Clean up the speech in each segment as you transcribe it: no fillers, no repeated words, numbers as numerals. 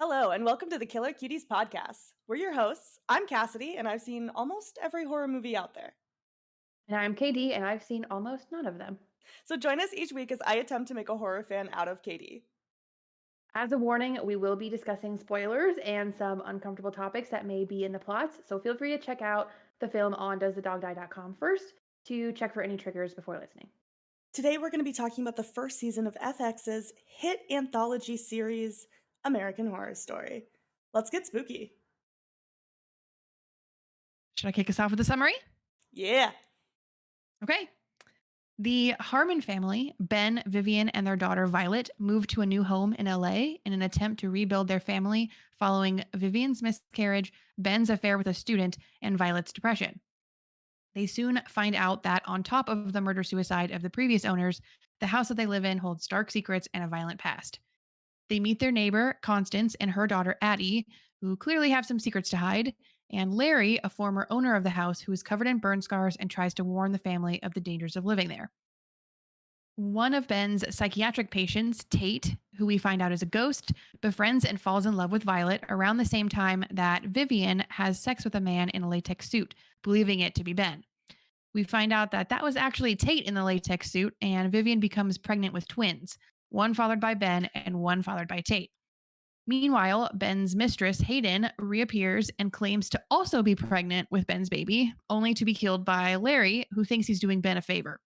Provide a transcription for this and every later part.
Hello, and welcome to the Killer Cuties podcast. We're your hosts. I'm Cassidy, and I've seen almost every horror movie out there. And I'm KD, and I've seen almost none of them. So join us each week as I attempt to make a horror fan out of Katie. As a warning, we will be discussing spoilers and some uncomfortable topics that may be in the plots, so feel free to check out the film on doesthedogdie.com first to check for any triggers before listening. Today we're going to be talking about the first season of FX's hit anthology series, American Horror Story. Let's get spooky. Should I kick us off with a summary? Yeah. Okay. The Harmon family, Ben, Vivian, and their daughter Violet, moved to a new home in LA in an attempt to rebuild their family following Vivian's miscarriage, Ben's affair with a student, and Violet's depression. They soon find out that on top of the murder-suicide of the previous owners, the house that they live in holds dark secrets and a violent past. They meet their neighbor, Constance, and her daughter, Addie, who clearly have some secrets to hide, and Larry, a former owner of the house who is covered in burn scars and tries to warn the family of the dangers of living there. One of Ben's psychiatric patients, Tate, who we find out is a ghost, befriends and falls in love with Violet around the same time that Vivian has sex with a man in a latex suit, believing it to be Ben. We find out that that was actually Tate in the latex suit, and Vivian becomes pregnant with twins, one fathered by Ben and one fathered by Tate. Meanwhile, Ben's mistress, Hayden, reappears and claims to also be pregnant with Ben's baby, only to be killed by Larry, who thinks he's doing Ben a favor.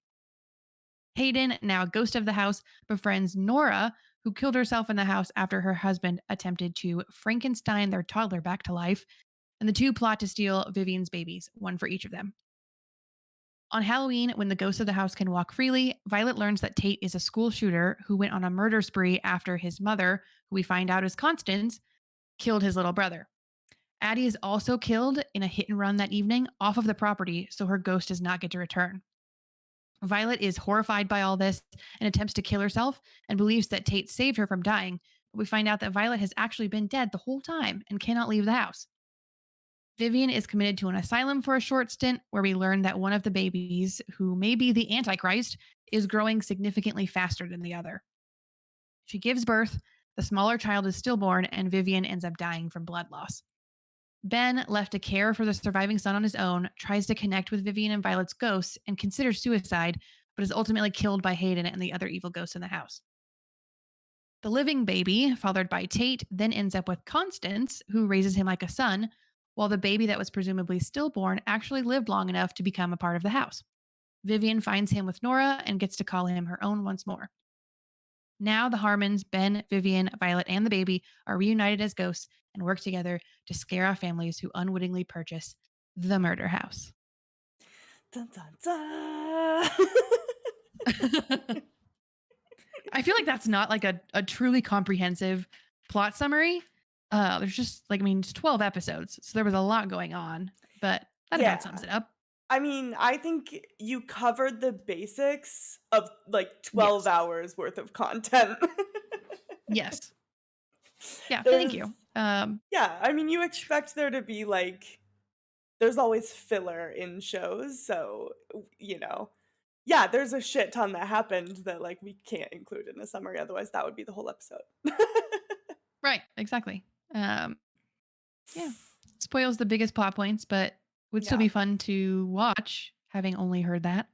Hayden, now a ghost of the house, befriends Nora, who killed herself in the house after her husband attempted to Frankenstein their toddler back to life, and the two plot to steal Vivian's babies, one for each of them. On Halloween, when the ghost of the house can walk freely, Violet learns that Tate is a school shooter who went on a murder spree after his mother, who we find out is Constance, killed his little brother. Addie is also killed in a hit and run that evening off of the property, so her ghost does not get to return. Violet is horrified by all this and attempts to kill herself and believes that Tate saved her from dying, but we find out that Violet has actually been dead the whole time and cannot leave the house. Vivian is committed to an asylum for a short stint where we learn that one of the babies, who may be the Antichrist, is growing significantly faster than the other. She gives birth, the smaller child is stillborn, and Vivian ends up dying from blood loss. Ben, left to care for the surviving son on his own, tries to connect with Vivian and Violet's ghosts and considers suicide, but is ultimately killed by Hayden and the other evil ghosts in the house. The living baby, fathered by Tate, then ends up with Constance, who raises him like a son, while the baby that was presumably stillborn actually lived long enough to become a part of the house. Vivian finds him with Nora and gets to call him her own once more. Now the Harmons, Ben, Vivian, Violet, and the baby are reunited as ghosts and work together to scare off families who unwittingly purchase the murder house. Dun, dun, dun. I feel like that's not like a truly comprehensive plot summary. There's just it's 12 episodes, so there was a lot going on, but that about sums it up. I mean, I think you covered the basics of like 12 Yes. hours worth of content. Yes. Yeah, thank you. Yeah, I mean, you expect there to be there's always filler in shows, so, yeah, there's a shit ton that happened that we can't include in a summary, otherwise that would be the whole episode. Right, exactly. Yeah, spoils the biggest plot points, but would still be fun to watch, having only heard that.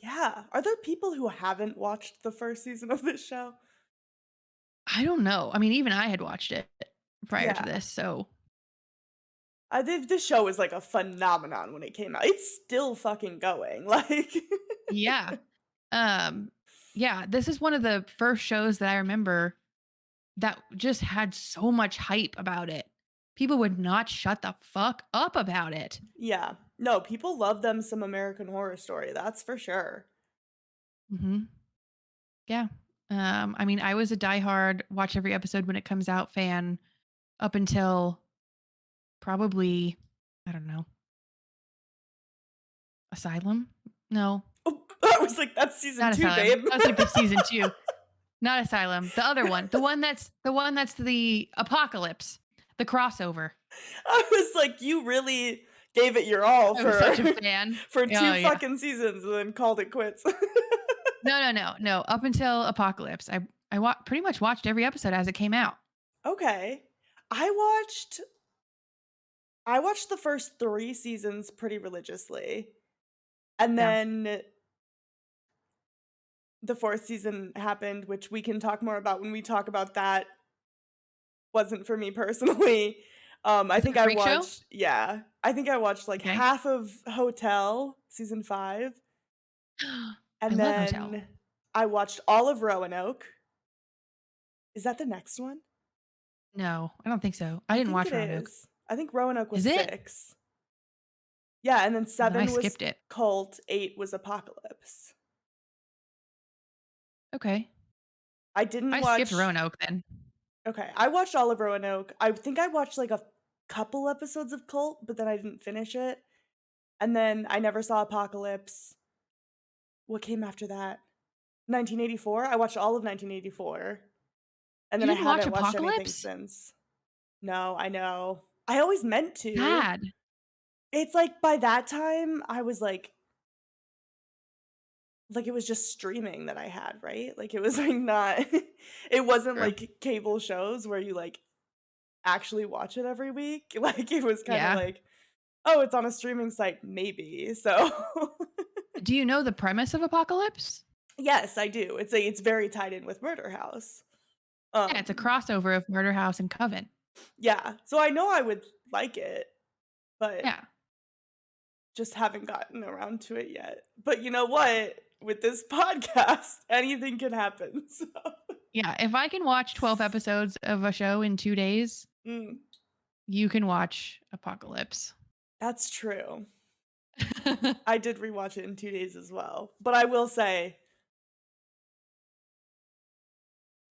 Yeah. Are there people who haven't watched the first season of this show? I don't know. I mean, even I had watched it prior to this, so. This show was a phenomenon when it came out. It's still fucking going. Yeah. Yeah, this is one of the first shows that I remember that just had so much hype about it. People would not shut the fuck up about it. Yeah. No, people love them some American Horror Story. That's for sure. Mm-hmm. Yeah. I mean, I was a diehard watch every episode when it comes out fan up until probably, I don't know, Asylum? No. Oh, I was like, that's season Not 2, Asylum. babe. I was like, that's season 2. Not Asylum. The other one. The one that's the Apocalypse. The crossover. I was like, you really gave it your all for such a fan. for 2 fucking seasons and then called it quits. No. Up until Apocalypse, I pretty much watched every episode as it came out. Okay. I watched I watched the first 3 seasons pretty religiously, and Yeah. then the 4th season happened, which we can talk more about when we talk about that. Wasn't for me personally. I Is it think a I freak show? watched yeah, I think I watched, like, Okay. half of Hotel season 5, I and love Hotel. then I watched all of Roanoke. Is that the next one? No, I don't think so. I I didn't think watch it Roanoke. is. I think Roanoke was Is it? 6. Yeah, and then Well, then I 7 was skipped it. Cult, 8 was Apocalypse. Okay. I didn't I skipped watch Roanoke then. okay, I watched all of Roanoke. I think I watched, like, a couple episodes of Cult, but then I didn't finish it, and then I never saw Apocalypse. What came after that? 1984? I watched all of 1984, and You then I didn't watch haven't watched anything Apocalypse? since. No, I know. I always meant to. Sad. It's like by that time, I was like, it was just streaming that I had, right? Like, it was, like, not it wasn't True. like cable shows where you, like, actually watch it every week. Like, it was kinda Yeah. like, "Oh, it's on a streaming site, maybe." So Do you know the premise of Apocalypse? yes, I do. It's very tied in with Murder House. Yeah, it's a Um, crossover of Murder House and Coven. yeah, so I know I would like it, but Yeah. just haven't gotten around to it yet. But you know what? With this podcast, anything can happen, so Yeah, if I can watch 12 episodes of a show in 2 days, mm, you can watch Apocalypse. that's true. I did rewatch it in 2 days as well, but I will say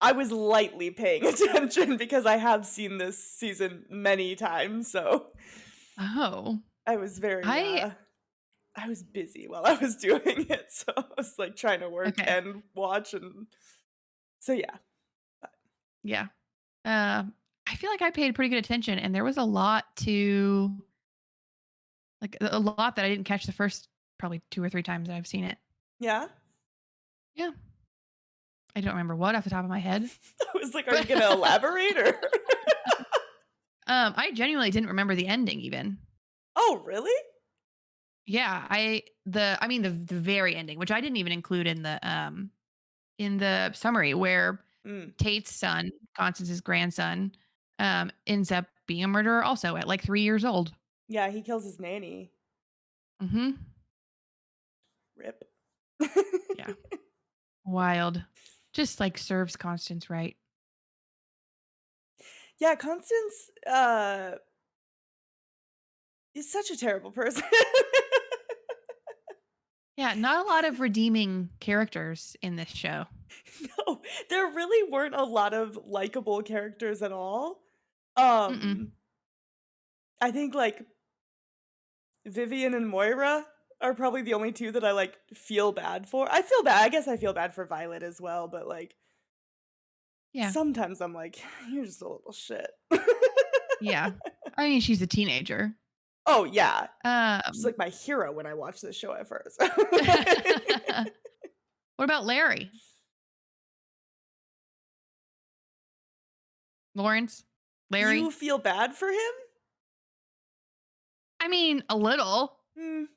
I was lightly paying attention because I have seen this season many times, so Oh. I was very, I I was busy while I was doing it, so I was, like, trying to work okay. and watch, and so yeah. Yeah. I feel like I paid pretty good attention and there was a lot to like a lot that I didn't catch the first probably 2 or 3 times that I've seen it. Yeah? Yeah. I don't remember what off the top of my head. I was like, "Are you But gonna elaborate or" I genuinely didn't remember the ending even. Oh, really? Yeah, I mean the very ending, which I didn't even include in the summary where Mm. Tate's son, Constance's grandson, ends up being a murderer also at like 3 years old. Yeah, he kills his nanny. Mhm. Rip. Yeah. Wild. Just like serves Constance right. Yeah, Constance, is such a terrible person. Yeah, not a lot of redeeming characters in this show. No, there really weren't a lot of likable characters at all. Mm-mm. Um, I think, like, Vivian and Moira are probably the only 2 that I, like, feel bad for. I guess I feel bad for Violet as well, but, like, Yeah. sometimes I'm like, "You're just a little shit." Yeah. I mean, she's a teenager. Oh, yeah. She's, Um, like, my hero when I watched this show at first. what about Larry? Lawrence? You Larry? feel bad for him? I mean, a little. Mm,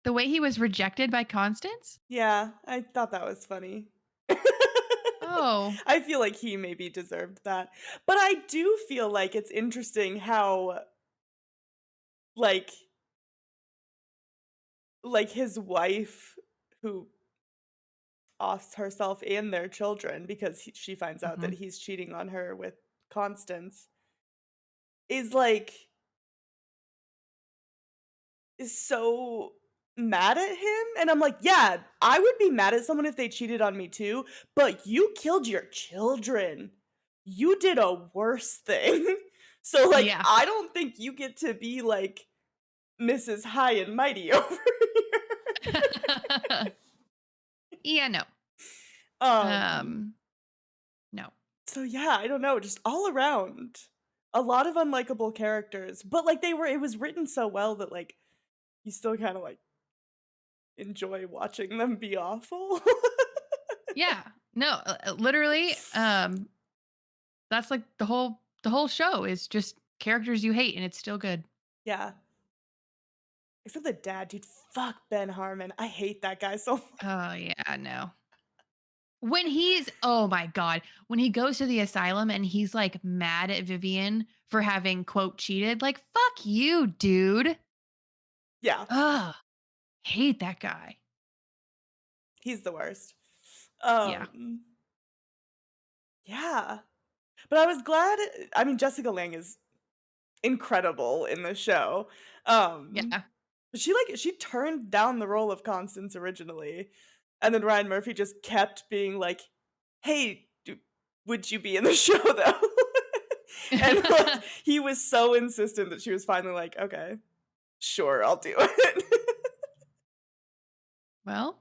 The way he was rejected by Constance? yeah, I thought that was funny. Oh. I feel like he maybe deserved that. But I do feel like it's interesting how, like his wife, who offs herself and their children because she finds out that Mhm. he's cheating on her with Constance, is, like, is so mad at him, and I'm like, "Yeah, I would be mad at someone if they cheated on me too, but you killed your children. You did a worse thing." So, like, Yeah. I don't think you get to be, like, Mrs. High and Mighty over here. Yeah, no. Um, Um, no. so yeah, I don't know, just all around, a lot of unlikable characters, but, like, it was written so well that, like, you still kinda, like, enjoy watching them be awful. Yeah. No, literally, that's like the whole The whole show is just characters you hate, and it's still good. Yeah. Except the dad, dude, fuck Ben Harmon. I hate that guy so much. Oh, yeah, no. When he's oh my god, when he goes to the asylum and he's, like, mad at Vivian for having, quote, "cheated," like, "Fuck you, dude." Yeah, Ugh, hate that guy. he's the worst. Yeah, Um, yeah. But I was glad I mean, Jessica Lange is incredible in the show. Um, yeah. she turned down the role of Constance originally, and then Ryan Murphy just kept being like, "Hey, would you be in the show though?" And like he was so insistent that she was finally like, "Okay, sure, I'll do it." Well,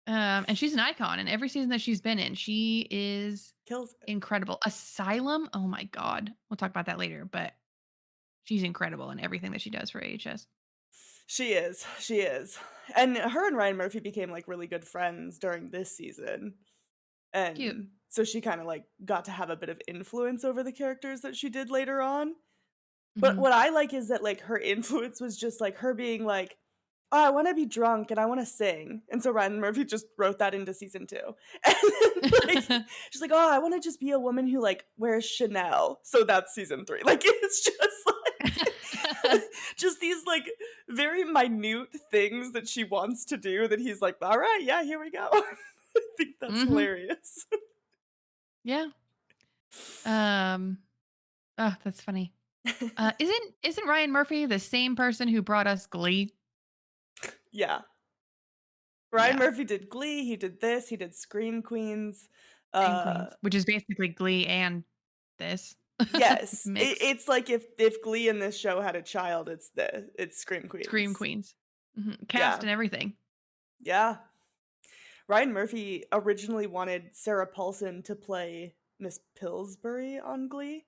and she's an icon in every season that she's been in. She is Kills it. incredible. Asylum, oh my god. We'll talk about that later, but she's incredible in everything that she does for AHS. She is. She is. And her and Ryan Murphy became like really good friends during this season. Cute. And so she kind of like got to have a bit of influence over the characters that she did later on. But Mhm. what I like is that like her influence was just like her being like, "Oh, I want to be drunk and I want to sing." And so Ryan Murphy just wrote that into season 2. And then, like she's like, "Oh, I want to just be a woman who like wears Chanel." So that's season 3. Like it's just like just these like very minute things that she wants to do that he's like, "All right, yeah, here we go." I think that's Mhm. hilarious. Yeah. Um, oh, that's funny. Isn't Ryan Murphy the same person who brought us Glee? Yeah. Ryan Yeah, Murphy did Glee, he did this, he did Scream Queens. Scream Uh, Queens, which is basically Glee and this yes, mixed. it's like if Glee in this show had a child, it's Scream Scream Queens. Queens. Mhm, cast Yeah, and everything. yeah. Ryan Murphy originally wanted Sarah Paulson to play Miss Pillsbury on Glee.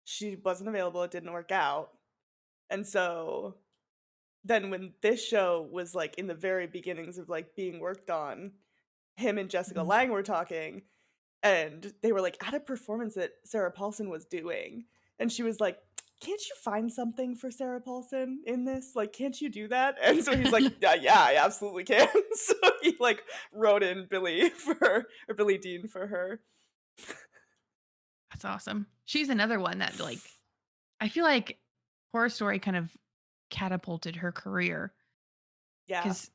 She wasn't available, it didn't work out, and so then when this show was, like, in the very beginnings of, like, being worked on, him and Jessica Mhm. Lange were talking, and they were, like, at a performance that Sarah Paulson was doing, and she was like, "Can't you find something for Sarah Paulson in this? Like, can't you do that?" And so he's like, "Yeah, yeah, I absolutely can." So he, like, wrote in Billy for her or Billy Dean for her. That's awesome. She's another one that, like, I feel like Horror Story kind of catapulted her career Yeah, because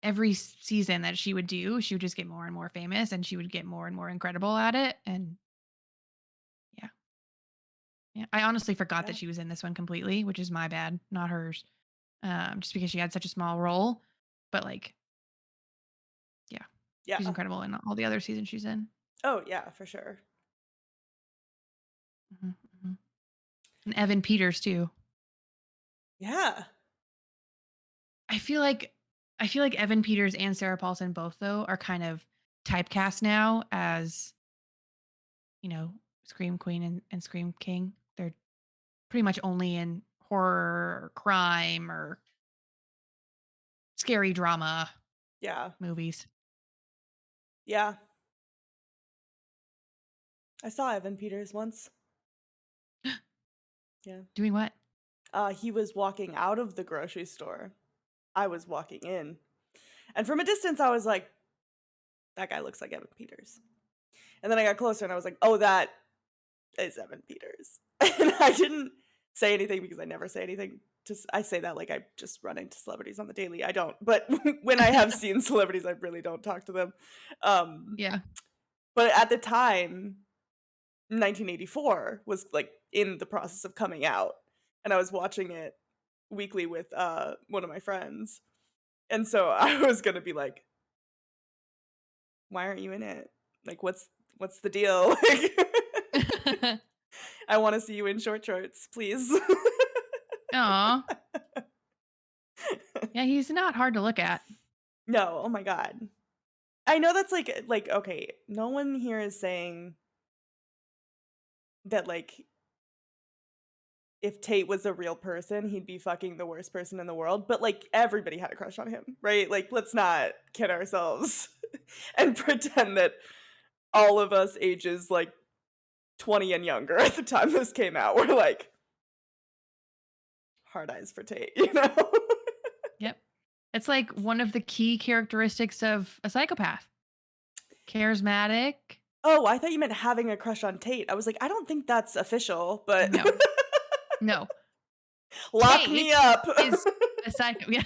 every season that she would do, she would just get more and more famous and she would get more and more incredible at it. And yeah, yeah. I honestly forgot that yeah, she was in this one completely, which is my bad, not hers. Just because she had such a small role. But like, yeah, she's yeah. incredible in all the other seasons she's in. Oh, yeah, for sure. Mhm, mhm. And Evan Peters too. Yeah, I feel like I feel like Evan Peters and Sarah Paulson both though are kind of typecast now as, you know, Scream Queen and Scream King. They're pretty much only in horror or crime or scary drama yeah, movies. yeah. I saw Evan Peters once. Yeah. Doing what? He was walking out of the grocery store. I was walking in. And from a distance, I was like, that guy looks like Evan Peters. And then I got closer and I was like, oh, that is Evan Peters. And I didn't say anything because I never say anything. I say that like I just run into celebrities on the daily. I don't. But when I have seen celebrities, I really don't talk to them. Um, Yeah. but at the time, 1984 was like in the process of coming out. And I was watching it weekly with one of my friends. And so I was gonna be like, "Why aren't you in it? Like, what's the deal? Like, I want to see you in short shorts, please." Aw. Yeah, he's not hard to look at. No, oh my god. I know that's like okay, no one here is saying that like if Tate was a real person, he'd be fucking the worst person in the world, but like everybody had a crush on him, right? Like let's not kid ourselves and pretend that all of us ages like 20 and younger at the time this came out were like, hard eyes for Tate, you know? Yep. It's like one of the key characteristics of a psychopath. Charismatic. Oh, I thought you meant having a crush on Tate. I was like, I don't think that's official, but No. No. lock me Tate up. is a psycho. Yeah.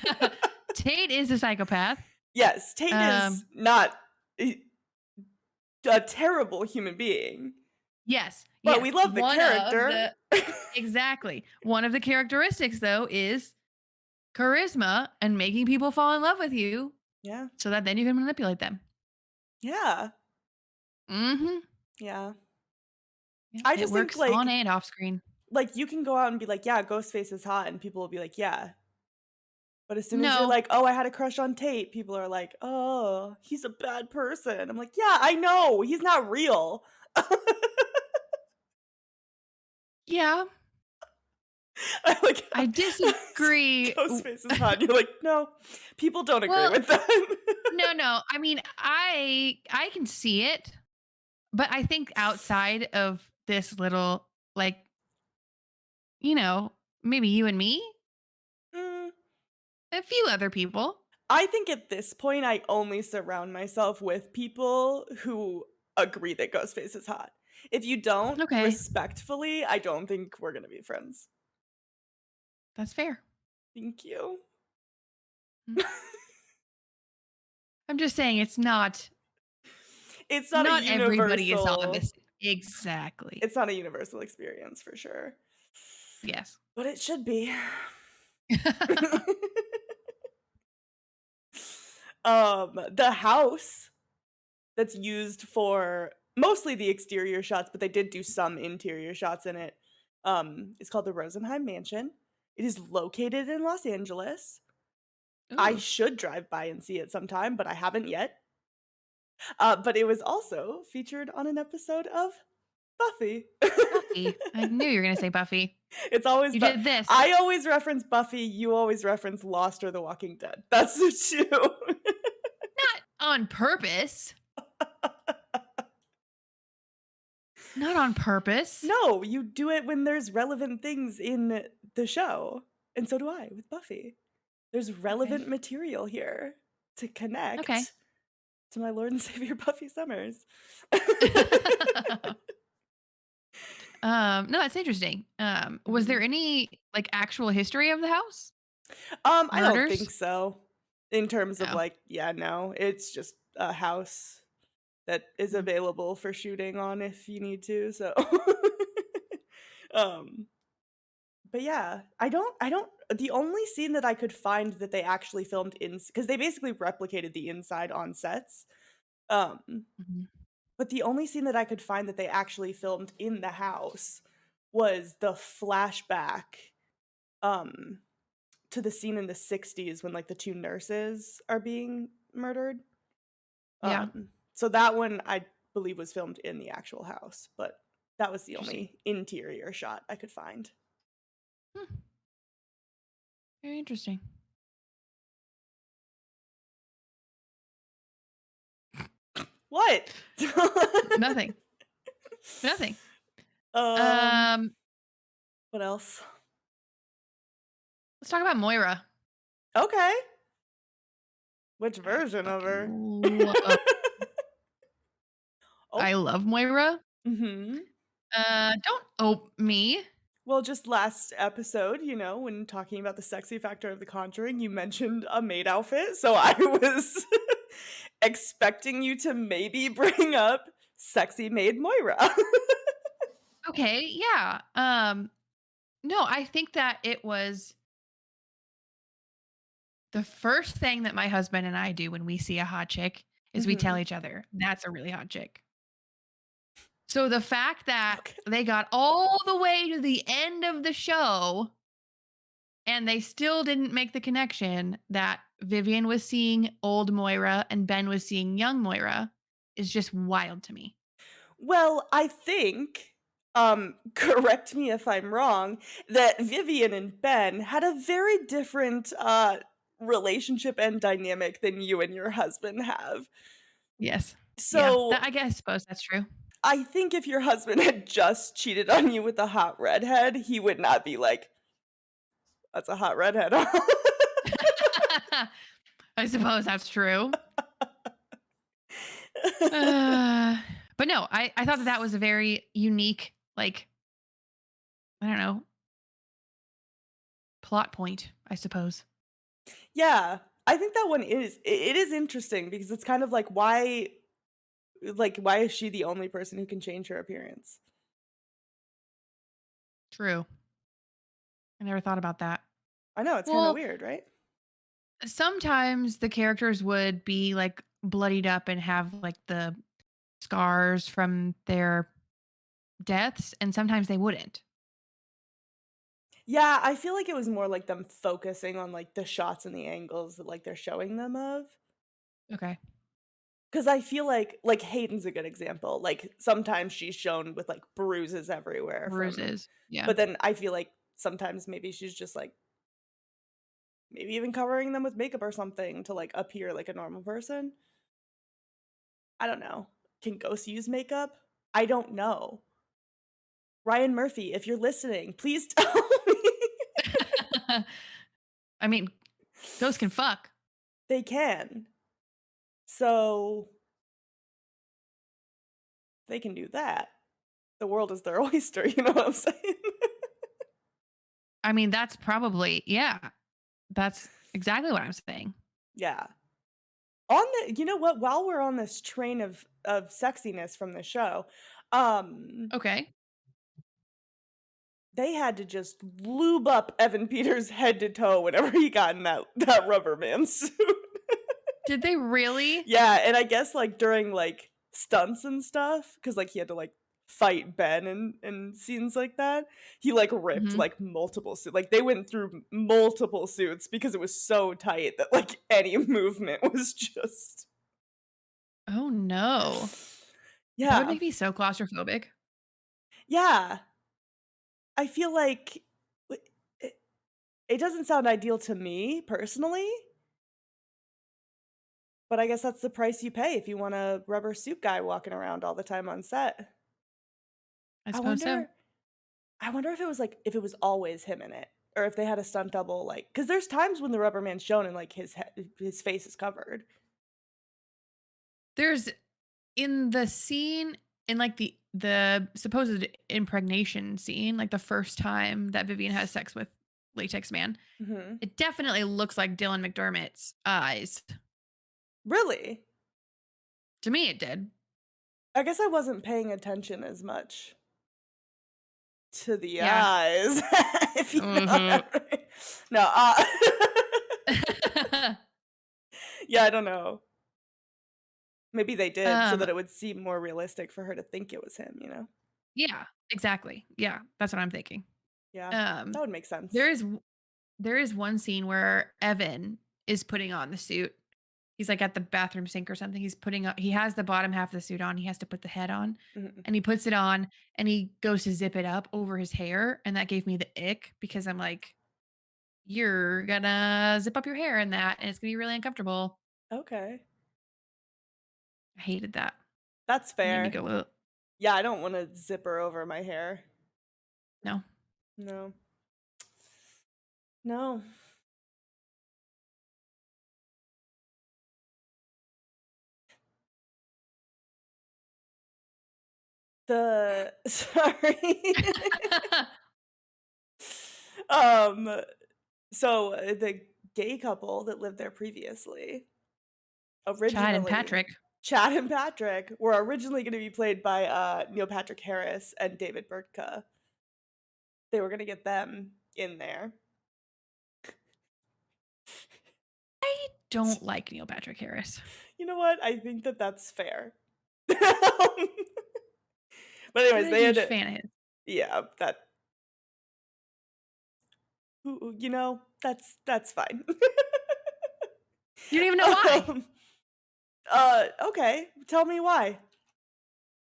Tate is a psychopath. Yes, Tate is not a terrible human being, Yes. but we Yes. love the character. Exactly. One of the characteristics though is charisma and making people fall in love with you Yeah. so that then you can manipulate them. Yeah. Mm-hmm. Yeah. Yeah. I It just think works on and off screen. like you can go out and be like, "Yeah, Ghostface is hot," and people will be like, "Yeah." But as soon as you're No. like, "Oh, I had a crush on Tate," people are like, "Oh, he's a bad person." I'm like, "Yeah, I know. He's not real." Yeah. I like I disagree. Ghostface is hot. And you're like, "No, people don't agree Well, with that." no. I mean, I can see it, but I think outside of this little like, maybe you and me, Mm, a few other people. I think at this point, I only surround myself with people who agree that Ghostface is hot. If you don't, Okay, respectfully, I don't think we're gonna be friends. that's fair. Thank you. Mm. I'm just saying it's not It's not a not everybody is on universal this. Exactly. it's not a universal experience for sure, Yes. but it should be. The house that's used for mostly the exterior shots, but they did do some interior shots in it, is called the Rosenheim Mansion. It is located in Los Angeles. I Ooh, should drive by and see it sometime, but I haven't yet. But it was also featured on an episode of Buffy. Buffy. I knew you were gonna say Buffy. It's always You did this. I always reference Buffy, you always reference Lost or The Walking Dead. That's the 2. Not on purpose. Not on purpose. No, you do it when there's relevant things in the show, and so do I with Buffy. There's Okay. relevant material here to Okay. connect to my Lord and Savior Buffy Summers. No, it's interesting. Was there Mhm. any like actual history of the house? I don't think Murders? so. In terms of No. like, yeah, no, it's just a house that is Mm, available for shooting on if you need to, so um, but yeah, I don't the only scene that I could find that they actually filmed in because they basically replicated the inside on sets, um, mhm. but the only scene that I could find that they actually filmed in the house was the flashback, um, to the scene in the '60s when, like, the 2 nurses are being murdered. Yeah. So that one I believe was filmed in the actual house, but that was the Interesting. only interior shot I could find. Hmm, very interesting. What? Nothing. Nothing. Um, Um, what else? let's talk about Moira. Okay. Which I version of fucking her? love Oh, I love Moira. mhm. Don't ope me. Well, just last episode, when talking about the sexy factor of The Conjuring, you mentioned a maid outfit, so I was expecting you to maybe bring up sexy maid Moira. Okay, yeah. No, I think that it was the first thing that my husband and I do when we see a hot chick is we tell Mhm. each other, "That's a really hot chick." So the fact that Okay. they got all the way to the end of the show and they still didn't make the connection that Vivian was seeing old Moira and Ben was seeing young Moira is just wild to me. Well, I think, correct me if I'm wrong, that Vivian and Ben had a very different, relationship and dynamic than you and your husband have. Yes. Yeah, So, I guess suppose that's true. I think if your husband had just cheated on you with a hot redhead, he would not be like, "That's a hot redhead, huh?" I suppose that's true. Uh, but no, I thought that that was a very unique, like, I don't know, plot point, I suppose. Yeah, I think that one is it is interesting because it's kind of like, why is she the only person who can change her appearance? True. I never thought about that. I know, it's kinda Well, weird, right? sometimes the characters would be like bloodied up and have like the scars from their deaths, and sometimes they wouldn't. Yeah, I feel like it was more like them focusing on, like, the shots and the angles that, like, they're showing them of. Okay. 'Cause I feel like Hayden's a good example, like, sometimes she's shown with, like, bruises everywhere from Bruises. Yeah. but then I feel like sometimes maybe she's just, like, maybe even covering them with makeup or something to, like, appear like a normal person? I don't know. Can ghosts use makeup? I don't know. Ryan Murphy, if you're listening, please tell me. I mean, ghosts can fuck. They can. So, they can do that. The world is their oyster, you know what I'm saying? I mean, that's probably, yeah, that's exactly what I'm saying. Yeah. On the you know what? While we're on this train of sexiness from the show, um, Okay. they had to just lube up Evan Peters head to toe whenever he got in that rubber man suit. Did they really? Yeah, and I guess, like, during, like, stunts and stuff, because like, he had to, like, fight Ben and scenes like that, he, like, ripped, Mhm. like, multiple suit like, they went through multiple suits because it was so tight that, like, any movement was just Oh, no. That would Yeah. make me so claustrophobic. Yeah. I feel like w it it doesn't sound ideal to me personally, but I guess that's the price you pay if you want a rubber suit guy walking around all the time on set. I I suppose so. wonder I wonder if it was, like if it was always him in it, or if they had a stunt double, like, because there's times when the rubber man's shown and, like, his face is covered. There's in the scene in, like, the supposed impregnation scene, like, the first time that Vivian has sex with Latex Man, Mhm. it definitely looks like Dylan McDermott's eyes. Really? To me, it did. I guess I wasn't paying attention as much to the Yeah. eyes, if you know Mhm. what I mean. No, yeah, I don't know. Maybe they did so Um, that it would seem more realistic for her to think it was him, you know? yeah, exactly. Yeah, that's what I'm thinking. Yeah, Um, that would make sense. there is there is one scene where Evan is putting on the suit. He's, like, at the bathroom sink or something. He has the bottom half of the suit on. He has to put the head on, Mhm. and he puts it on, and he goes to zip it up over his hair, and that gave me the ick because I'm like, "You're gonna zip up your hair in that, and it's gonna be really uncomfortable." Okay. I hated that. That's It made me fair. go, "Ugh." Yeah, I don't wanna zipper over my hair. No. No. No. The sorry. Um, so, the gay couple that lived there previously, Chad and originally Patrick. Chad and Patrick were originally gonna be played by, Neil Patrick Harris and David Burtka. They were gonna get them in there. I don't like Neil Patrick Harris. You know what? I think that that's fair. But anyways, Not a they had huge to fan of his. yeah, that you know, that's fine. You don't even know why. Um, okay, tell me why.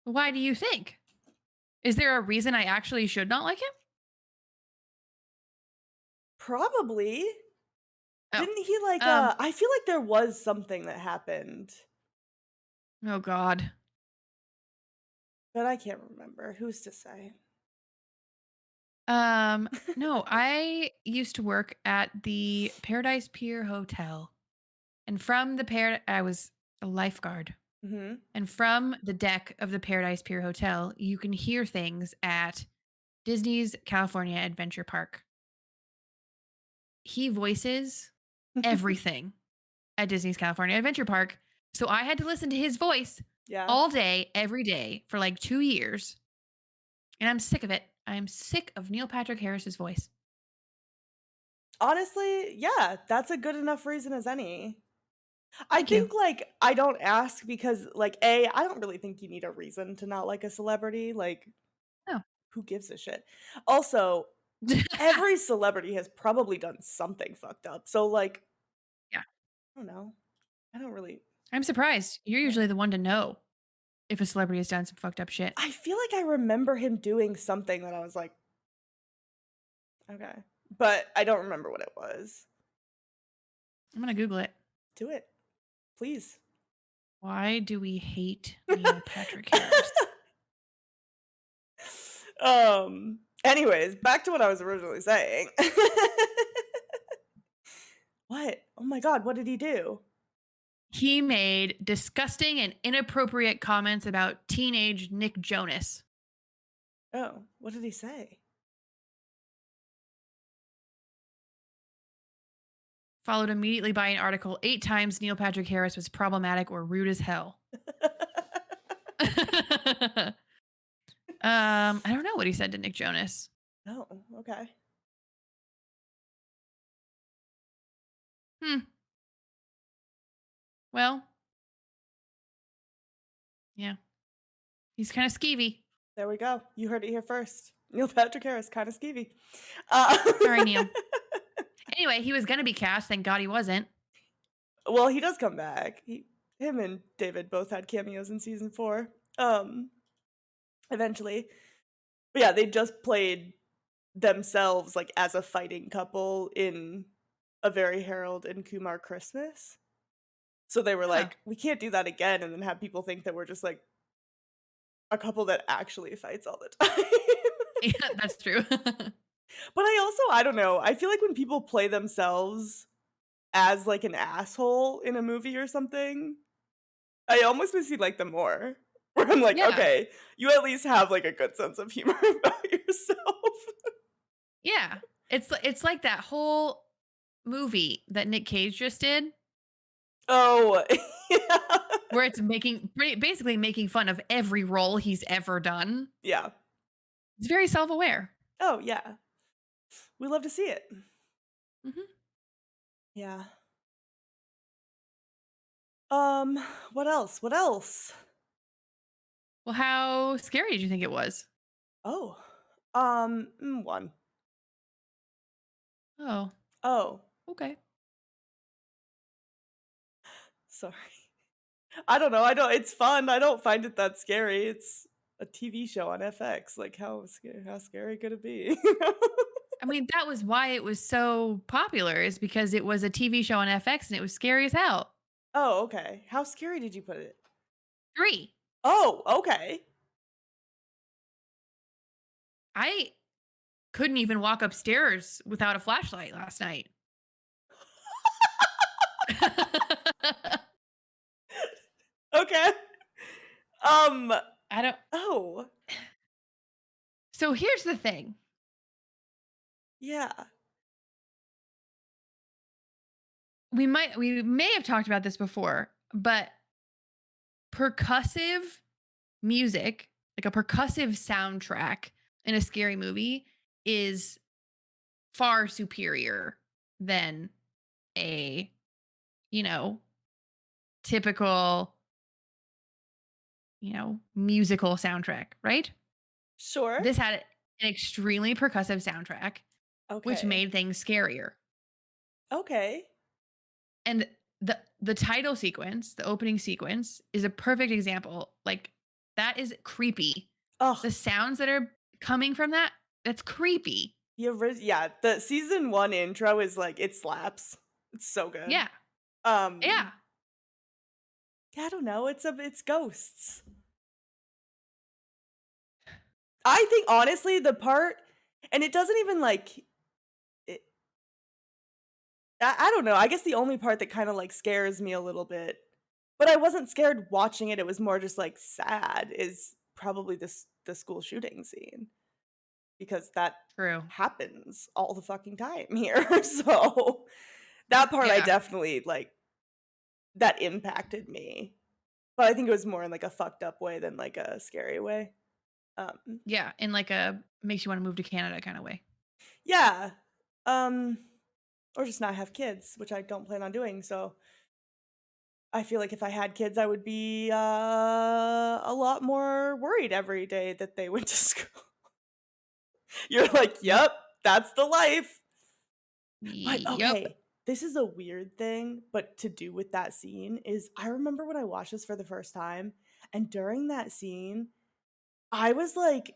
Why do you think? Is there a reason I actually should not like him? Probably. Oh. Didn't he, like, Um, I feel like there was something that happened, oh God. but I can't remember. Who's to say? No, I used to work at the Paradise Pier Hotel. And from the I was a lifeguard. Mhm. And from the deck of the Paradise Pier Hotel, you can hear things at Disney's California Adventure Park. He voices everything at Disney's California Adventure Park. So I had to listen to his voice Yeah. all day, every day for like 2 years. And I'm sick of it. I'm sick of Neil Patrick Harris's voice. Honestly, yeah, that's a good enough reason as any. I Thank you. think, like, I don't ask because, like, A, I don't really think you need a reason to not like a celebrity, like, Oh. who gives a shit? Also, every celebrity has probably done something fucked up, so, like, Yeah. I don't know. I don't really I'm surprised. You're yeah. usually the one to know if a celebrity has done some fucked up shit. I feel like I remember him doing something that I was like, "Okay," but I don't remember what it was. I'm going to Google it. Do it, please. Why do we hate Neil Patrick Harris? Anyways, back to what I was originally saying. What? Oh my god, what did he do? He made disgusting and inappropriate comments about teenage Nick Jonas. Oh, what did he say? Followed immediately by an article 8 times Neil Patrick Harris was problematic or rude as hell. I don't know what he said to Nick Jonas. Oh, okay. Hmm. Well, yeah. He's kind of skeevy. There we go. You heard it here first. Neil Patrick Harris, kinda skeevy. Uh, Sorry, Neil. Anyway, he was going to be cast. Thank God he wasn't. well, he does come back. Him and David both had cameos in season 4, eventually. But yeah, they just played themselves, like, as a fighting couple in A Very Harold and Kumar Christmas. So they were Huh. like, "We can't do that again," and then have people think that we're just, like, a couple that actually fights all the time. Yeah, that's true. But I don't know, I feel like when people play themselves as, like, an asshole in a movie or something, I almost wish you'd like them more. Where I'm like, Yeah. "Okay, you at least have, like, a good sense of humor about yourself." Yeah. It's like that whole movie that Nick Cage just did Oh, yeah. where it's basically making fun of every role he's ever done. Yeah. It's very self-aware. Oh, yeah. We love to see it. Mhm. Yeah. Um, what else? What else? Well, how scary did you think it was? Oh, 1. Oh, Oh, okay. sorry. I don't know, I don't it's fun, I don't find it that scary, it's a TV show on FX, like, how scary could it be? I mean, that was why it was so popular is because it was a TV show on FX and it was scary as hell. Oh, okay. How scary did you put it? 3. Oh, okay. I couldn't even walk upstairs without a flashlight last night. Okay. Um, I don't oh, So here's the thing. yeah. We may have talked about this before, but percussive music, like a percussive soundtrack in a scary movie is far superior than a, you know, typical, musical soundtrack, right? Sure. This had an extremely percussive soundtrack, which Okay. made things scarier. Okay. And the title sequence, the opening sequence is a perfect example. Like that is creepy. Oh, The sounds that are coming from that's creepy. yeah, the season 1 intro is like it slaps. It's so good. Yeah. Um, Yeah. yeah, I don't know, it's ghosts. I think honestly the part and it doesn't even, like it I don't know, I guess the only part that kinda, like, scares me a little bit, but I wasn't scared watching it, it was more just, like, sad, is probably the school shooting scene, because that True. happens all the fucking time here, so that part I Yeah. definitely, like that impacted me, but I think it was more in, like, a fucked up way than, like, a scary way. Um, Yeah, in like a makes you wanna move to Canada kinda way. yeah, um, or just not have kids, which I don't plan on doing, so I feel like if I had kids, I would be, a lot more worried every day that they went to school. You're like, Yep. "Yep, that's the life." But, Yep. okay, this is a weird thing, but to do with that scene is I remember when I watched this for the first time, and during that scene, I was like,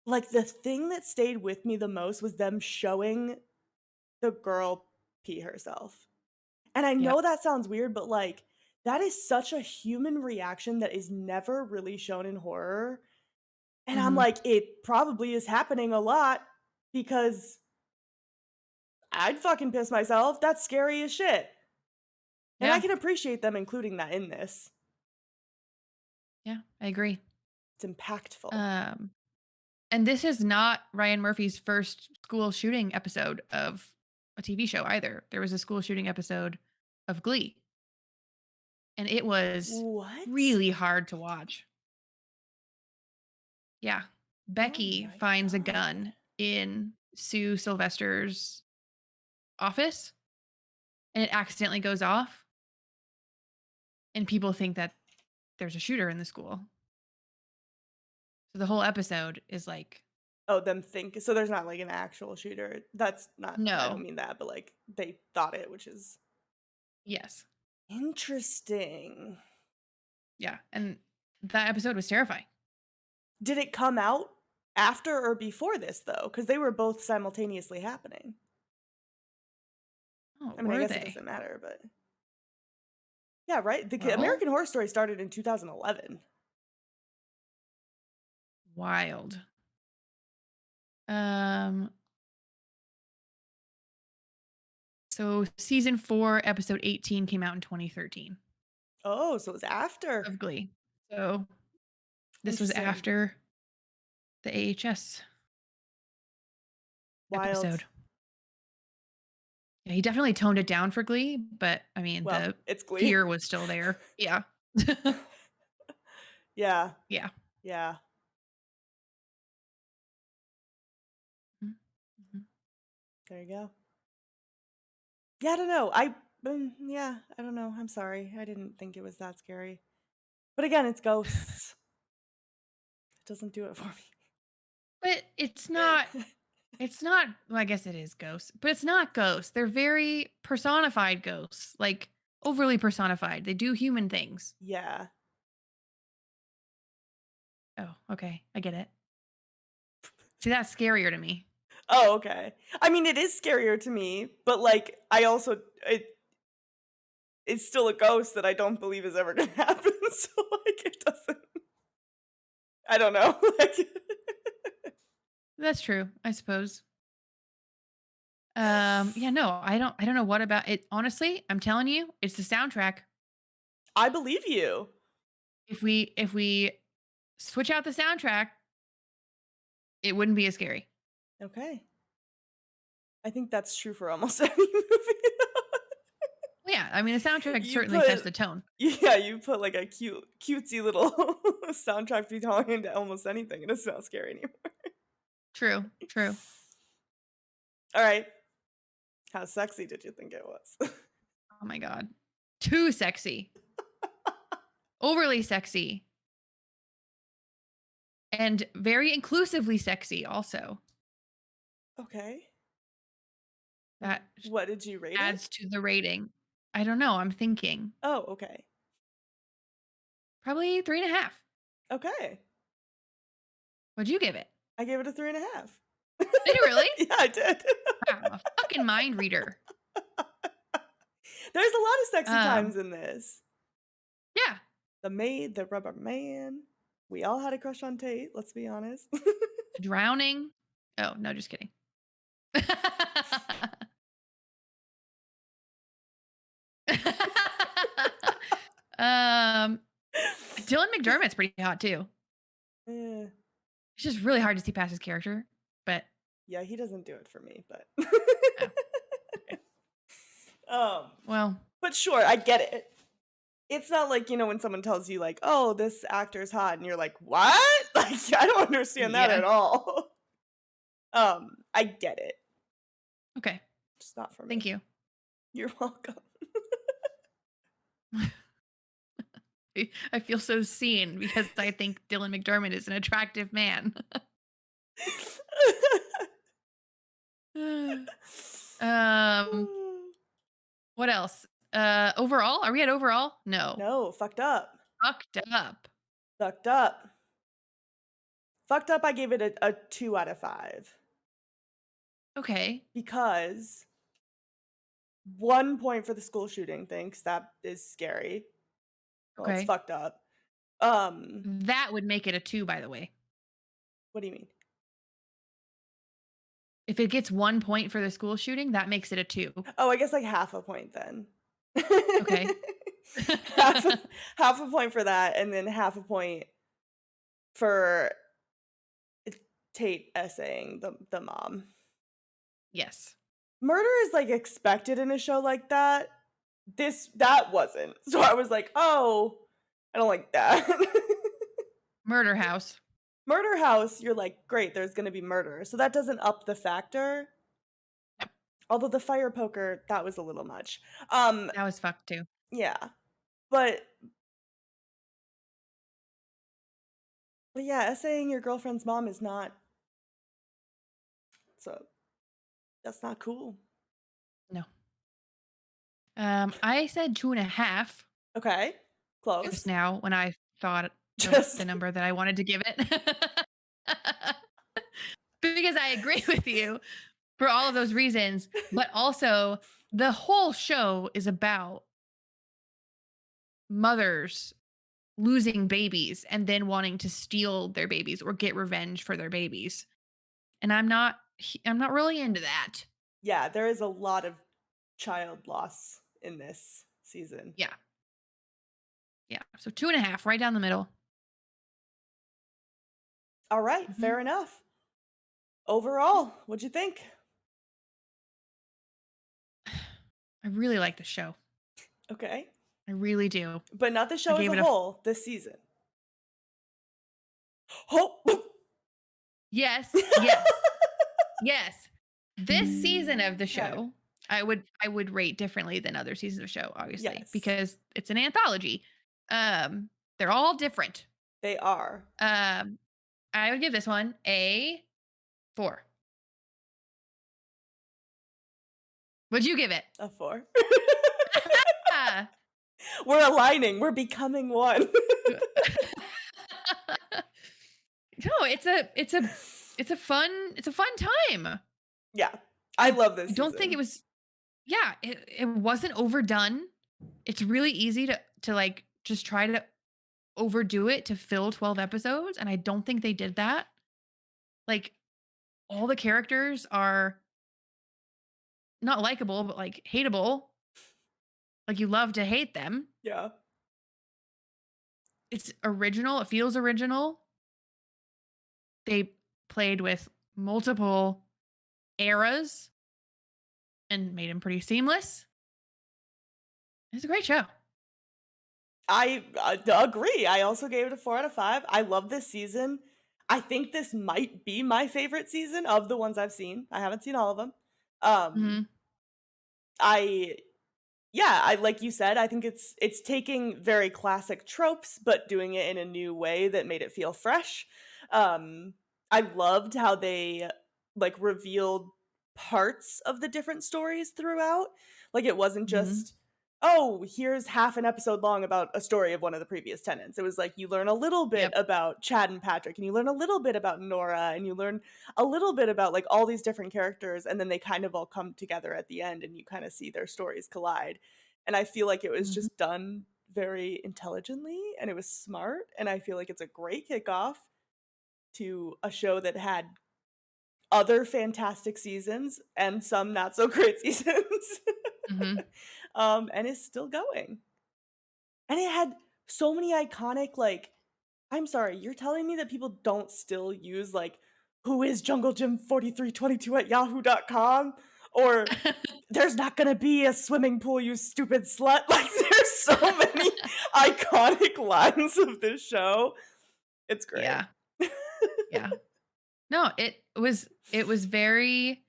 the thing that stayed with me the most was them showing the girl pee herself. And I know Yep. that sounds weird, but, like, that is such a human reaction that is never really shown in horror, and I'm Mhm. like, it probably is happening a lot because I'd fucking piss myself, that's scary as shit, and I Yeah. can appreciate them including that in this. Yeah, I agree. It's impactful. Um, and this is not Ryan Murphy's first school shooting episode of a TV show either. There was a school shooting episode of Glee, and it was What? really hard to watch. Yeah. Oh Becky my finds a god. gun in Sue Sylvester's office, and it accidentally goes off, and people think that there's a shooter in the school. So the whole episode is like, Oh, them think so there's not, like, an actual shooter. That's not I don't no. mean that, but, like, they thought it, which is Yes. interesting. Yeah. And that episode was terrifying. Did it come out after or before this, though? Because they were both simultaneously happening. Oh, I mean, I were guess it they? doesn't matter, but yeah, right? The Well, American Horror Story started in 2011. wild. Um, so season 4, episode 18 came out in 2013 Oh, so it was after. of Glee. So this was Interesting. after the AHS Wild. episode. Yeah, he definitely toned it down for Glee, but I mean, Well, the it's Glee. fear was still there. Yeah. Yeah, Yeah. yeah. Mhm, mhm. There you go. Yeah, I don't know. Yeah, I don't know. I'm sorry. I didn't think it was that scary. But again, it's ghosts. It doesn't do it for But me. it's not, well, I guess it is ghosts, but it's not ghosts. They're very personified ghosts, like overly personified. They do human things. Yeah. Oh, okay. I get it. See, that's scarier to me. Oh, okay. I mean, it is scarier to me, but, like, I also it's still a ghost that I don't believe is ever gonna happen, so, like, it doesn't I don't know, like That's true, I suppose. Yeah, no, I don't know what about it. Honestly, I'm telling you, it's the soundtrack. I believe you. If we switch out the soundtrack, it wouldn't be as scary. Okay. I think that's true for almost any movie. Well, yeah, I mean, the soundtrack You certainly sets put the tone. yeah, you put, like, a cutesy little soundtrack to be telling into almost anything, and it's not scary anymore. True, true. Alright. How sexy did you think it was? Oh my god. Too sexy. Overly sexy. And very inclusively sexy also. Okay. That What did you rate it? adds to the rating. I don't know, I'm thinking. Oh, okay. Probably 3.5. Okay. What'd you give it? I gave it a 3.5. Did you really? Yeah, I did. Wow, I'm a fucking mind reader. There's a lot of sexy Um, times in this. yeah. The maid, the rubber man. We all had a crush on Tate, let's be honest. Drowning. Oh, no, just kidding. um, Dylan McDermott's pretty hot too. Eh, It's just really hard to see past his character, but yeah, he doesn't do it for me, but oh, okay. um, Well, but sure, I get it. It's not like, when someone tells you like, "Oh, this actor's hot," and you're like, "What?" Like, I don't understand that yeah. at all. I get it. Okay. Just not for Thank me. you. You're welcome. I feel so seen because I think Dylan McDermott is an attractive man. um, what else? Overall, are we at overall? No. No, fucked up. Fucked up. Fucked up. Fucked up, I gave it a 2 out of 5 Okay. because 1 point for the school shooting thing, 'cause that is scary. Well, it's Okay. fucked up. Um, That would make it a 2, by the way. what do you mean? If it gets 1 point for the school shooting, that makes it a 2. Oh, I guess like half a point then. Okay. half a, half a point for that, and then half a point for Tate essaying the mom. Yes. Murder is like expected in a show like that. That wasn't. So I was like, oh, I don't like that. Murder House. Murder House, you're like, great, there's gonna be murder. So that doesn't up the factor. Yep. Although the fire poker, that was a little much. That was fucked too. Yeah. But yeah, essaying your girlfriend's mom is not, so that's not cool. No. I said 2.5 Okay. Close. just now when I thought Just the number that I wanted to give it. Because I agree with you for all of those reasons, but also the whole show is about mothers losing babies and then wanting to steal their babies or get revenge for their babies. And I'm not really into that. yeah, there is a lot of child loss in this season. Yeah. Yeah. So 2.5, right down the middle. All right, Mhm. fair enough. Overall, what'd you think? I really like the show. Okay. I really do. But not the show as gave a it a whole, this season. Oh! Yes, yes, yes. This season of the Okay. show, I would rate differently than other seasons of show, obviously, Yes. because it's an anthology. They're all different. They are. I would give this one a 4. Would you give it? A 4. Ah. We're aligning, we're becoming one. No, it's a fun time. Yeah. I love this I don't think season. it was yeah, it wasn't overdone. It's really easy to like just try to overdo it to fill 12 episodes, and I don't think they did that. Like all the characters are not likable, but like hateable. Like you love to hate them. Yeah. It's original, it feels original. They played with multiple eras and made them pretty seamless. It's a great show. I agree. I also gave it a 4 out of 5. I love this season. I think this might be my favorite season of the ones I've seen. I haven't seen all of them. Mhm. I Yeah, I like you said, I think it's taking very classic tropes, but doing it in a new way that made it feel fresh. I loved how they like revealed parts of the different stories throughout. Like it wasn't Mhm. just, oh, here's half an episode long about a story of one of the previous tenants. It was like you learn a little bit Yep. about Chad and Patrick, and you learn a little bit about Nora, and you learn a little bit about like all these different characters, and then they kind of all come together at the end and you kind of see their stories collide. And I feel like it was Mhm. just done very intelligently and it was smart, and I feel like it's a great kickoff to a show that had other fantastic seasons and some not so great seasons. Mhm. And is still going. And it had so many iconic, like, I'm sorry, you're telling me that people don't still use, like, "Who is Jungle Jim 4322 at yahoo.com?" Or, "There's not gonna be a swimming pool, you stupid slut." Like, there's so many iconic lines of this show. It's great. Yeah. Yeah. No, it was very,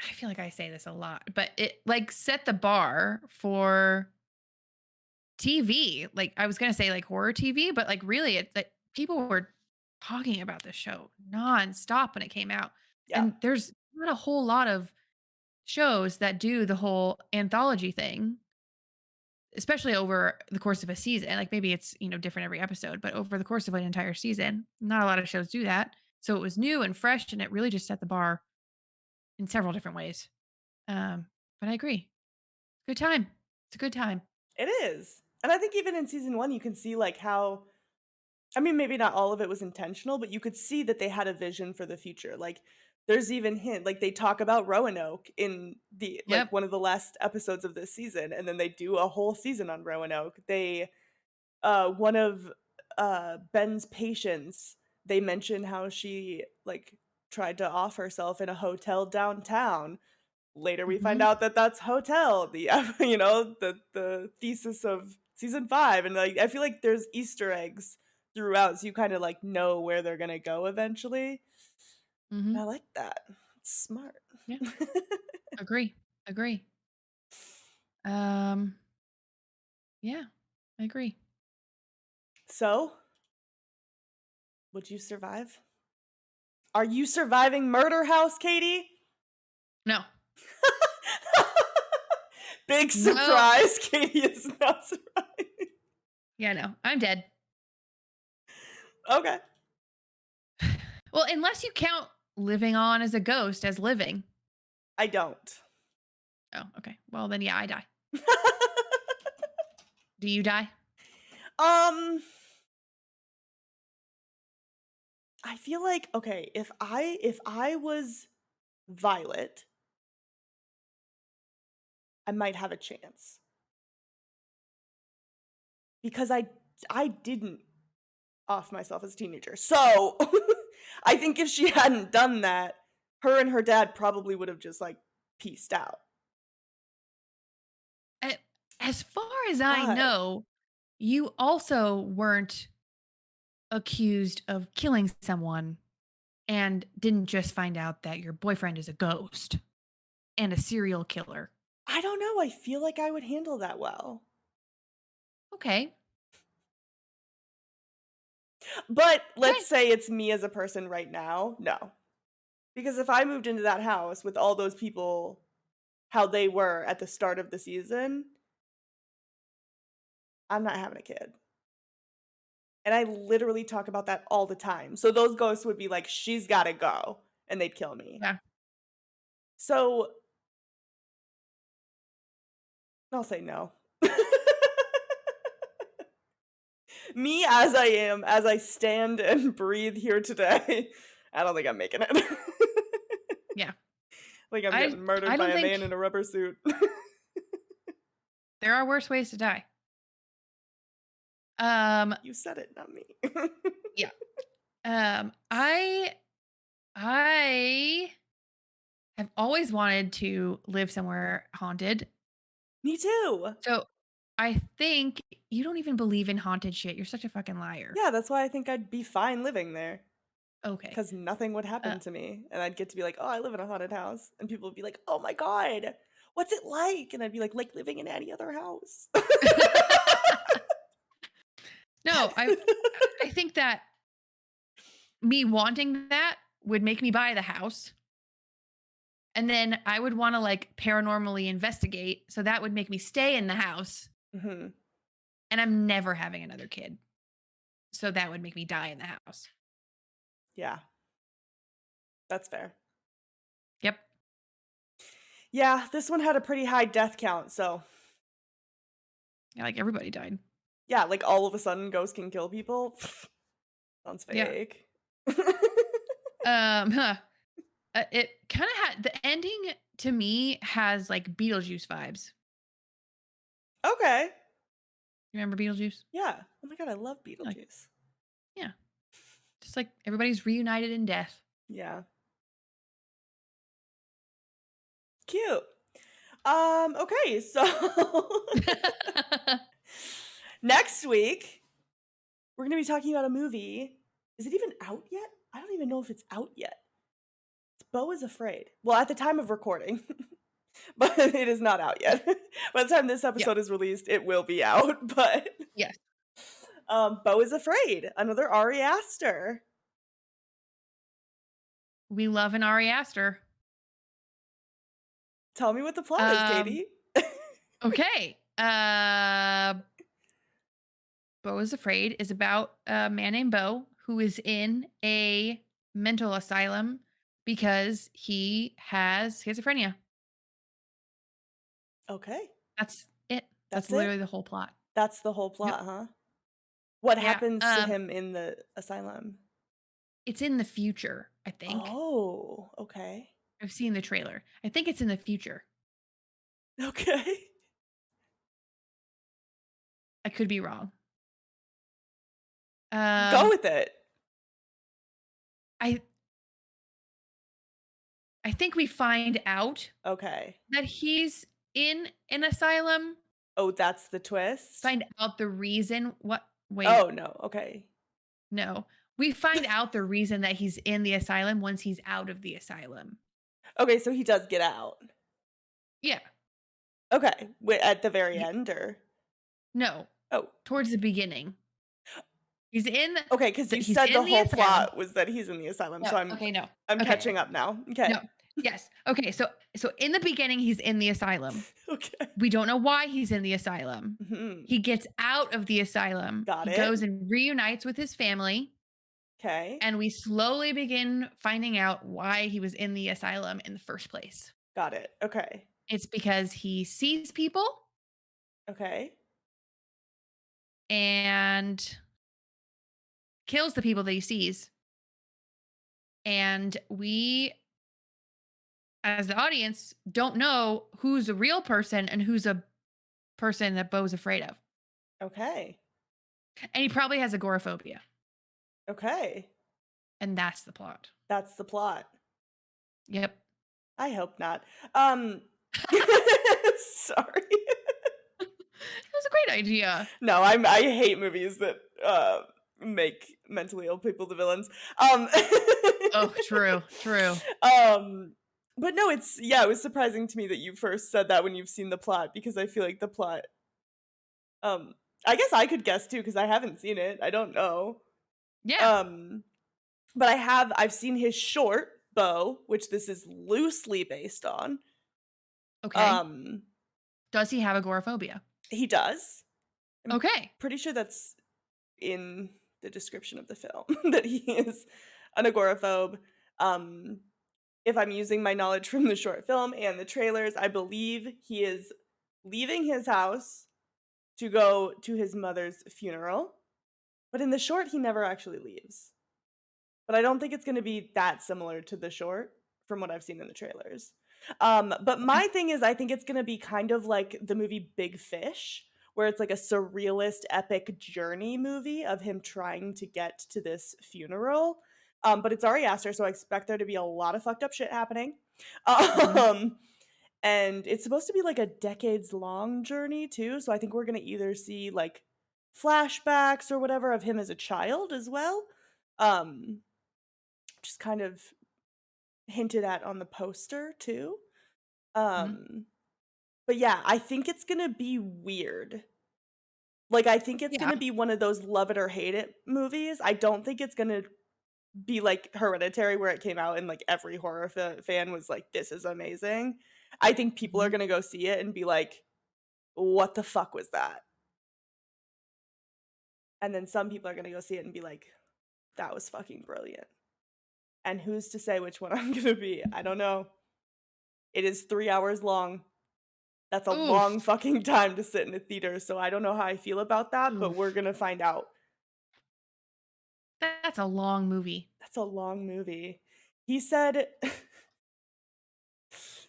I feel like I say this a lot, but it like set the bar for TV. Like I was gonna say like horror TV, but like really it's like people were talking about this show nonstop when it came out. Yeah. And there's not a whole lot of shows that do the whole anthology thing, especially over the course of a season. Like maybe it's, different every episode, but over the course of an entire season, not a lot of shows do that. So it was new and fresh and it really just set the bar in several different ways. But I agree. Good time. It's a good time. It is. And I think even in season 1, you can see, like, how I mean, maybe not all of it was intentional, but you could see that they had a vision for the future. Like, there's even hint they talk about Roanoke in Yep. one of the last episodes of this season, and then they do a whole season on Roanoke. One of, Ben's patients, they mention how she, like, tried to off herself in a hotel downtown. Later, we find Mhm. out that that's Hotel, the thesis of season 5, and, like, I feel like there's Easter eggs throughout, so you kinda, like, know where they're gonna go eventually. I Mhm. like that. It's smart. Yeah. Agree. Agree. Um, yeah, I agree. So, would you survive? Are you surviving Murder House, Katie? No. Big No. surprise, Katie is not surviving. Yeah, no. I'm dead. Okay. Well, unless you count living on as a ghost as living. I don't. Oh, okay. Well, then yeah, I die. Do you die? Um, I feel like okay, if I was Violet, I might have a chance because I didn't off myself as a teenager. So, I think if she hadn't done that, her and her dad probably would have just, like, pieced out. A- As far as I But know, you also weren't accused of killing someone and didn't just find out that your boyfriend is a ghost and a serial killer. I don't know, I feel like I would handle that well. Okay. But let's Okay. say it's me as a person right now, no. Because if I moved into that house with all those people how they were at the start of the season, I'm not having a kid. And I literally talk about that all the time. So those ghosts would be like, "She's gotta go," and they'd kill me. Yeah. So, I'll say no. Me as I am, as I stand and breathe here today, I don't think I'm making it. Yeah. Like I'm I getting I murdered by don't a man think in a rubber suit. there are worse ways to die. Um, You said it, not me. yeah. I have always wanted to live somewhere haunted. Me too. So I think you don't even believe in haunted shit. You're such a fucking liar. Yeah, that's why I think I'd be fine living there. Okay. 'Cause nothing would Uh, happen to me, and I'd get to be like, "Oh, I live in a haunted house," and people would be like, "Oh my god, what's it like?" And I'd be like living in any other house." no, I think that me wanting that would make me buy the house. And then I would want to like paranormally investigate. So that would make me stay in the house. Mhm. And I'm never having another kid. So that would make me die in the house. Yeah, that's fair. Yep. Yeah, this one had a pretty high death count, so Yeah, like everybody died. Yeah, like all of a sudden ghosts can kill people. Sounds Yeah. fake. Huh. It kind of had the ending to me has like Beetlejuice vibes. Okay. You remember Beetlejuice? Yeah. Oh my god, I love Yeah, like, Beetlejuice. yeah, just like everybody's reunited in death. Yeah. Cute. Okay, so next week we're gonna be talking about a movie. Is it even out yet? I don't even know if it's out yet. It's Beau is Afraid. Well, at the time of recording, but it is not out yet. By the time this Yeah. episode is released, it will be out. But Yes. Beau is Afraid, another Ari Aster. We love an Ari Aster. Tell me what the plot is, Um, Katie. okay. Beau is Afraid is about a man named Beau who is in a mental asylum because he has schizophrenia. Okay, That's it. That's that's it. literally the whole plot. That's the whole Yep. plot, huh? What Yeah. happens to him in the asylum? It's in the future, I think. Oh, okay. I've seen the trailer. I think it's in the future. Okay. I could be wrong. Go Um, with it. I I think we find out Okay. that he's in an asylum. Oh, that's the twist? Find out the reason. What? Oh, Wait, no. Okay. no. We find out the reason that he's in the asylum once he's out of the asylum. Okay, so he does get out. Yeah. Okay. At the very He- end, or? no. Oh. Towards the beginning. He's in Okay, because you he's said the in the whole asylum. plot was that he's in the asylum, No. so Okay, no. I'm Okay. catching up now. No. Okay. Yes. Okay, so in the beginning he's in the asylum. Okay. We don't know why he's in the asylum. Mhm. He gets out of the asylum. Got He it. goes and reunites with his family, Okay. and we slowly begin finding out why he was in the asylum in the first place. Got it. Okay. It's because he sees people Okay. and kills the people that he sees. And we, as the audience, don't know who's a real person and who's a person that Beau's afraid of. Okay. And he probably has agoraphobia. Okay. And that's the plot. That's the plot. Yep. I hope not. Sorry. It was a great idea. No, I hate movies that make mentally ill people the villains. Oh, true, true. But no, it was surprising to me that you first said that when you've seen the plot, because I feel like the plot um I guess I could guess too because I haven't seen it. I don't know. Yeah. Um but I've seen his short, Beau, which this is loosely based on. Okay. Um Does he have agoraphobia? he does. I'm Okay. pretty sure that's in the description of the film that he is an agoraphobe. Um, if I'm using my knowledge from the short film and the trailers, I believe he is leaving his house to go to his mother's funeral. But in the short, he never actually leaves. But I don't think it's going to be that similar to the short from what I've seen in the trailers. But Okay. my thing is, I think it's going to be kind of like the movie Big Fish, where it's like a surrealist, epic journey movie of him trying to get to this funeral. But it's Ari Aster, so I expect there to be a lot of fucked up shit happening. Mhm. Um, and it's supposed to be like a decades long journey too. So I think we're going to either see like flashbacks or whatever of him as a child as well. Um, just kind of hinted at on the poster too. Mhm. Um, but yeah, I think it's gonna be weird. Like, I think it's Yeah. gonna be one of those love it or hate it movies. I don't think it's gonna be like Hereditary, where it came out and like every horror fan was like, "This is amazing." I think people are Mhm. gonna go see it and be like, "What the fuck was that?" And then some people are gonna go see it and be like, "That was fucking brilliant." And who's to say which one I'm gonna be? I don't know. It is 3 hours long. That's a long Oof. fucking time to sit in a theater, so I don't know how I feel about that, but we're Oof. gonna find out. That's a long movie. That's a long movie. He said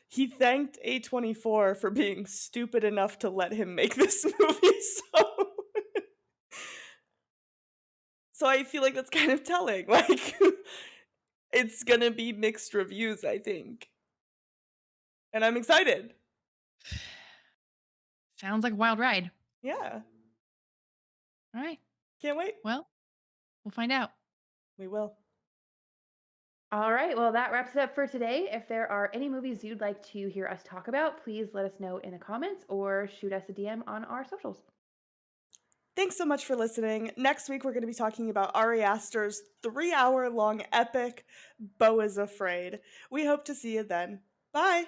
he thanked A24 for being stupid enough to let him make this movie, so I feel like that's kind of telling, like, it's gonna be mixed reviews, I think, and I'm excited. Sounds like a wild ride. Yeah, All right. can't wait. Well, we'll find out. We will. All right, well, that wraps it up for today. If there are any movies you'd like to hear us talk about, please let us know in the comments or shoot us a DM on our socials. Thanks so much for listening. Next week, we're going to be talking about Ari Aster's 3-hour long epic, Beau is Afraid. We hope to see you then. Bye.